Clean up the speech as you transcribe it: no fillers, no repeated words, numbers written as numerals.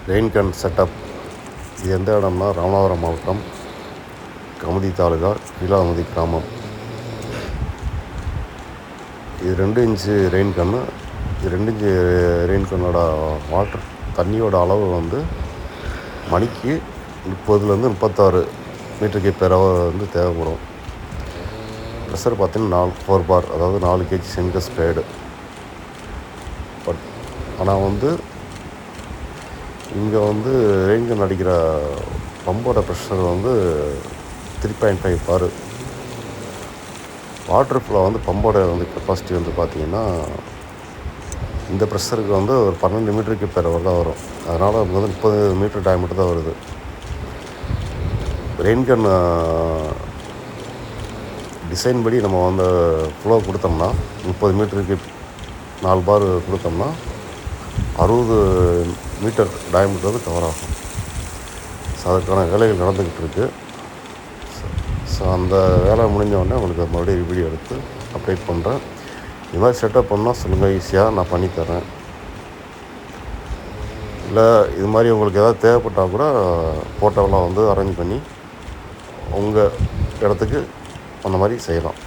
Rain கன் setup. இது எந்த இடம்னா ராமநாதபுரம் மாவட்டம் கமுதி தாலுகா கீழாமுதி கிராமம். இது 2 இன்ச்சு ரெயின் கன்று. இது 2 இன்ச்சு ரெயின் கன்னோட தண்ணியோட அளவு வந்து மணிக்கு 30 to 36 மீட்டருக்கு பெறவை வந்து தேவைப்படும். ப்ரெஷர் பார்த்திங்கன்னா 4 பார், அதாவது 4 kg செங்கல் ஸ்பேடு. ஆனால் வந்து இங்கே வந்து ரெயின் கன் அடிக்கிற பம்போட ப்ரெஷர் வந்து 3.5 பார். வாட்டர் ஃப்ளோ வந்து பம்போட வந்து கெப்பாசிட்டி வந்து பார்த்திங்கன்னா இந்த ப்ரெஷருக்கு வந்து ஒரு 12 மீட்டருக்கு பெறவை தான் வரும். அதனால் நமக்கு வந்து 30 மீட்டர் டயமீட்டர் தான் வருது. ரெயின் கன் டிசைன் படி நம்ம வந்து ஃப்ளோ கொடுத்தோம்னா 30 மீட்டருக்கு 4 பார் கொடுத்தோம்னா 60 மீட்டர் டயமீட்டர் வந்து கவர் ஆகும். ஸோ அதுக்கான வேலைகள் நடந்துக்கிட்டு இருக்குது. ஸோ அந்த வேலை முடிஞ்சவொடனே உங்களுக்கு மறுபடியும் வீடியோ எடுத்து அப்டேட் பண்ணுறேன். இது மாதிரி செட்டப் பண்ணால் சொல்லுங்கள், ஈஸியாக நான் பண்ணித்தரேன். இல்லை இது மாதிரி உங்களுக்கு எதாவது தேவைப்பட்டால் கூட ஃபோட்டோவெலாம் வந்து அரேஞ்ச் பண்ணி உங்கள் இடத்துக்கு அந்த மாதிரி செய்யலாம்.